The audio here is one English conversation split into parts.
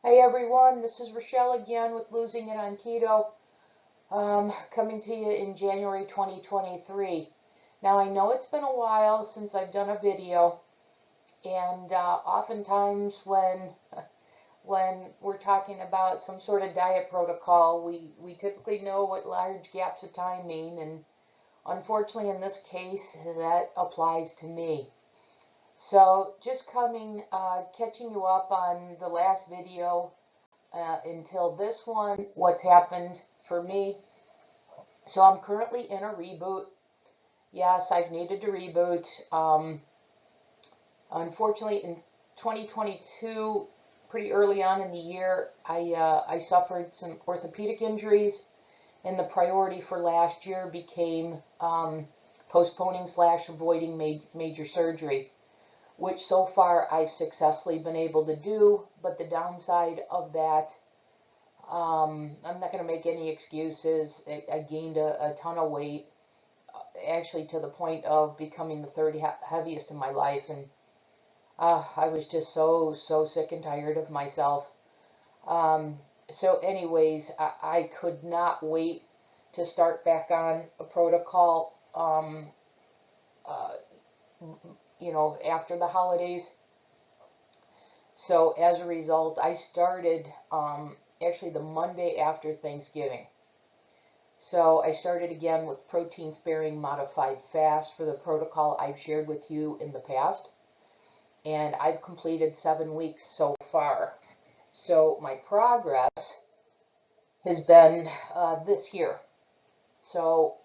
Hey everyone, this is Rochelle again with Losing It on Keto, coming to you in January 2023. Now I know it's been a while since I've done a video, and oftentimes when we're talking about some sort of diet protocol, we typically know what large gaps of time mean, and unfortunately in this case that applies to me. So just catching you up on the last video until this one, what's happened for me. So I'm currently in a reboot. Yes, I've needed to reboot. Unfortunately, in 2022, pretty early on in the year, I suffered some orthopedic injuries, and the priority for last year became postponing/avoiding major surgery, which so far I've successfully been able to do. But the downside of that, I'm not going to make any excuses. I gained a ton of weight, actually to the point of becoming the third heaviest in my life, and I was just so sick and tired of myself. So anyways, I could not wait to start back on a protocol, uh, after the holidays. So as a result, I started actually the Monday after Thanksgiving. So I started again with protein sparing modified fast for the protocol I've shared with you in the past. And I've completed 7 weeks so far. So my progress has been this here. So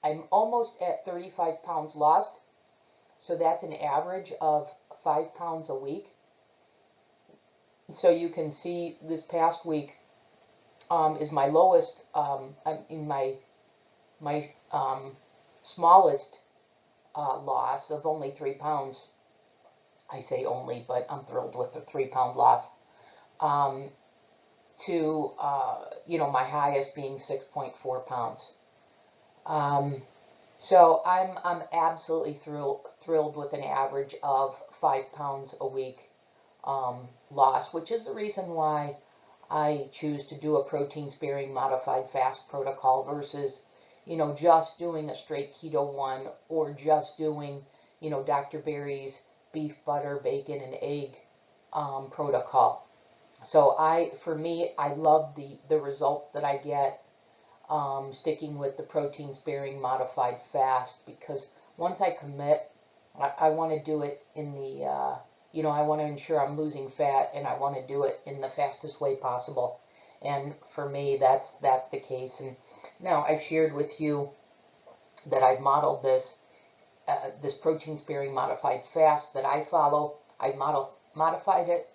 I'm almost at 35 pounds lost. So that's an average of 5 pounds a week. So you can see this past week is my lowest, in my smallest loss of only 3 pounds. I say only, but I'm thrilled with the 3 pound loss. To my highest being 6.4 pounds. So I'm absolutely thrilled with an average of 5 pounds a week loss, which is the reason why I choose to do a protein sparing modified fast protocol versus just doing a straight keto one, or just doing Dr. Berry's beef, butter, bacon, and egg protocol. So for me, I love the result that I get sticking with the protein sparing modified fast, because once I commit, I want to do it in the I want to ensure I'm losing fat, and I want to do it in the fastest way possible. And for me, that's the case. And now I've shared with you that I've modeled this protein sparing modified fast that I follow. I've modified it.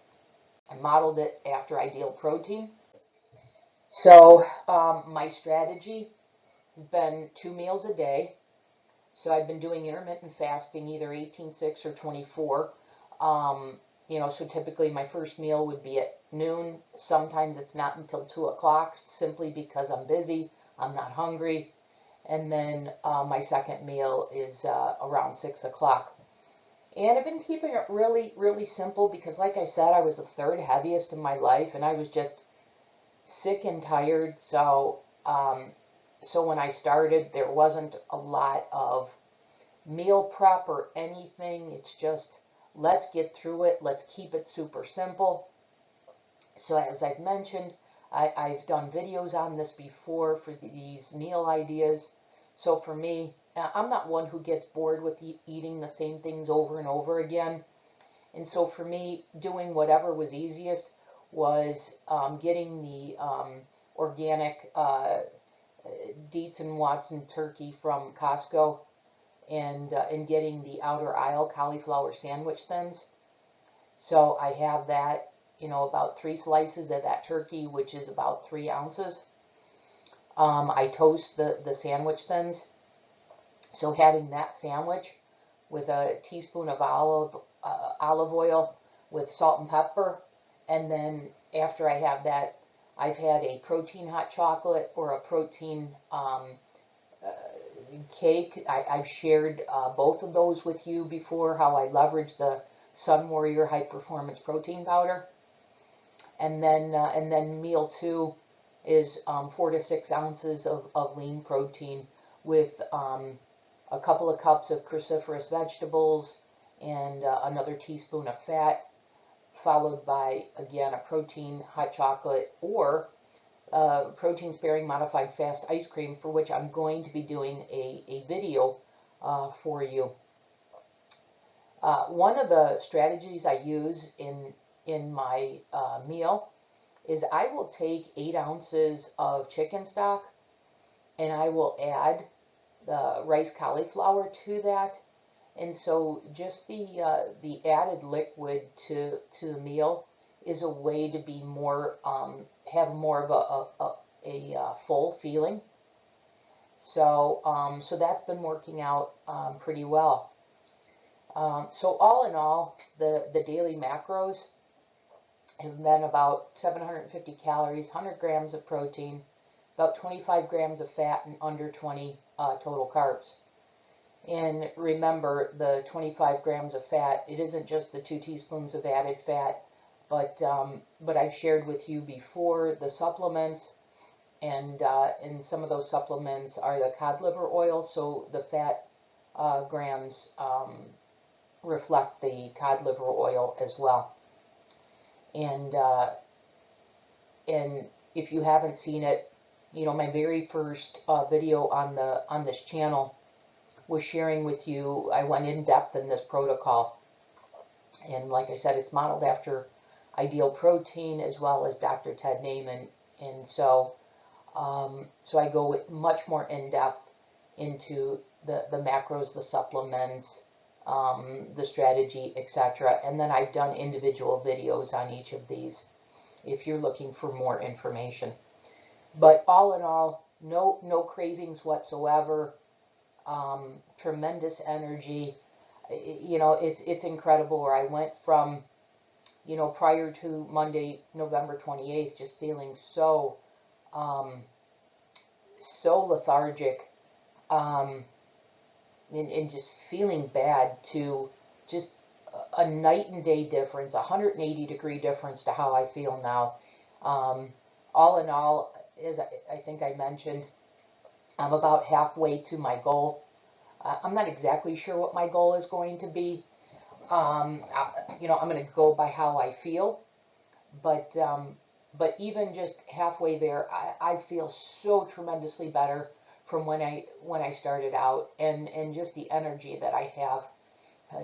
I modeled it after ideal protein. So my strategy has been 2 meals a day. So I've been doing intermittent fasting, either 18/6 or 24. So typically my first meal would be at noon. Sometimes it's not until 2 o'clock, simply because I'm busy, I'm not hungry. And then my second meal is around 6 o'clock. And I've been keeping it really, really simple, because like I said, I was the third heaviest in my life, and I was just sick and tired. So when I started, there wasn't a lot of meal prep or anything. It's just, let's get through it. Let's keep it super simple. So as I've mentioned, I've done videos on this before for these meal ideas. So for me, I'm not one who gets bored with eating the same things over and over again. And so for me, doing whatever was easiest was getting the organic Dietz and Watson turkey from Costco, and getting the outer aisle cauliflower sandwich thins. So I have that, about 3 slices of that turkey, which is about 3 ounces. I toast the sandwich thins. So having that sandwich with a teaspoon of olive oil with salt and pepper, and then after I have that, I've had a protein hot chocolate or a protein cake. I've shared both of those with you before, how I leverage the Sun Warrior High Performance Protein Powder. And then meal 2 is 4 to 6 ounces of lean protein with a couple of cups of cruciferous vegetables and another teaspoon of fat, followed by, again, a protein hot chocolate or protein sparing modified fast ice cream, for which I'm going to be doing a video for you. One of the strategies I use in my meal is I will take 8 ounces of chicken stock and I will add the rice cauliflower to that. And so just the added liquid to the meal is a way to be more have more of a full feeling. So so that's been working out pretty well. So all in all, the daily macros have been about 750 calories, 100 grams of protein, about 25 grams of fat, and under 20 total carbs. And remember, the 25 grams of fat, it isn't just the 2 teaspoons of added fat, but I've shared with you before the supplements, and some of those supplements are the cod liver oil, so the fat grams reflect the cod liver oil as well. And if you haven't seen it, you know, my very first video on this channel was sharing with you. I went in depth in this protocol, and like I said, it's modeled after Ideal Protein as well as Dr. Ted Naiman, and so so I go with much more in depth into the macros, the supplements, the strategy, etc. And then I've done individual videos on each of these if you're looking for more information. But all in all, no cravings whatsoever. Tremendous energy. You know, it's incredible where I went from, you know, prior to Monday, November 28th, just feeling so so lethargic, and just feeling bad, to just a night and day difference, 180-degree difference to how I feel now. All in all, as I think I mentioned, I'm about halfway to my goal. I'm not exactly sure what my goal is going to be. You know, I'm going to go by how I feel, but even just halfway there, I feel so tremendously better from when I started out, and just the energy that I have.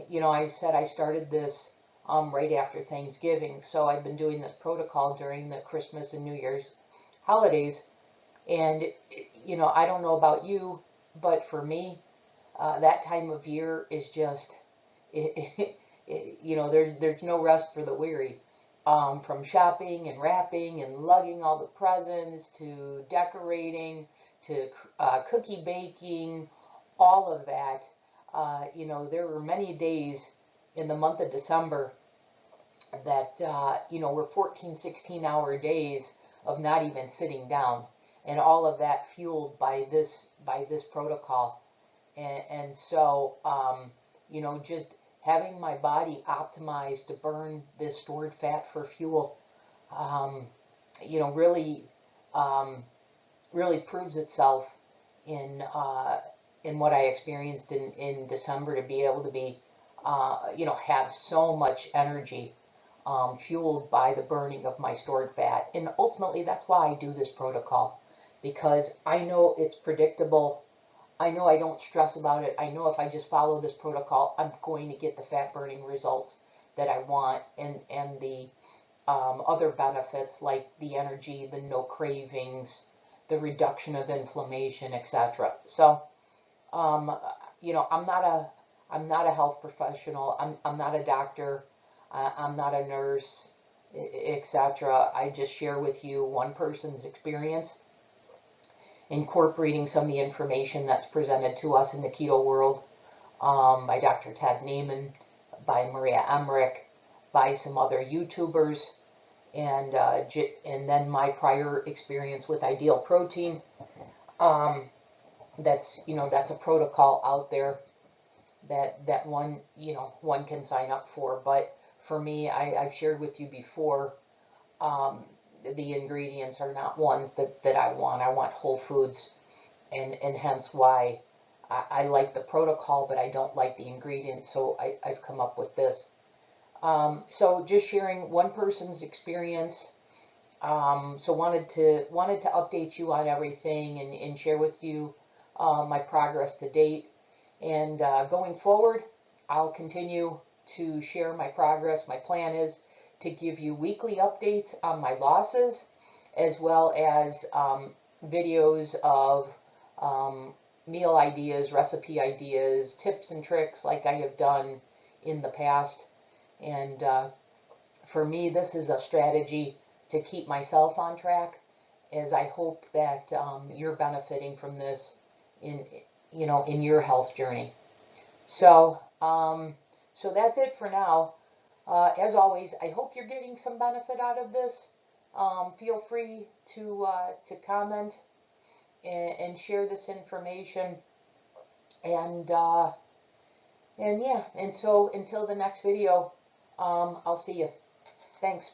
You know, I said I started this right after Thanksgiving, so I've been doing this protocol during the Christmas and New Year's holidays, and you know, I don't know about you, but for me, that time of year is just, you know, there's no rest for the weary. From shopping and wrapping and lugging all the presents to decorating to cookie baking, all of that. You know, there were many days in the month of December that, you know, were 14, 16-hour days of not even sitting down, and all of that fueled by this protocol. And so, you know, just having my body optimized to burn this stored fat for fuel, you know, really proves itself in what I experienced in December, to be able to be, you know, have so much energy fueled by the burning of my stored fat. And ultimately, that's why I do this protocol, because I know it's predictable. I know I don't stress about it. I know if I just follow this protocol, I'm going to get the fat burning results that I want, and the other benefits like the energy, the no cravings, the reduction of inflammation, etc. So, you know, I'm not a health professional. I'm not a doctor. I'm not a nurse, etc. I just share with you one person's experience, incorporating some of the information that's presented to us in the keto world, by Dr. Ted Naiman, by Maria Emmerich, by some other YouTubers, and then my prior experience with Ideal Protein. That's, you know, that's a protocol out there that one can sign up for. But for me, I've shared with you before, the ingredients are not ones that I want. I want whole foods, and hence why I like the protocol, but I don't like the ingredients, so I've come up with this. So just sharing one person's experience. So wanted to update you on everything and share with you my progress to date. And going forward, I'll continue to share my progress. My plan is to give you weekly updates on my losses, as well as videos of meal ideas, recipe ideas, tips and tricks like I have done in the past. And for me, this is a strategy to keep myself on track, as I hope that you're benefiting from this in in your health journey. So so that's it for now. As always, I hope you're getting some benefit out of this. Feel free to comment and share this information, and and yeah, and so until the next video, I'll see you. Thanks.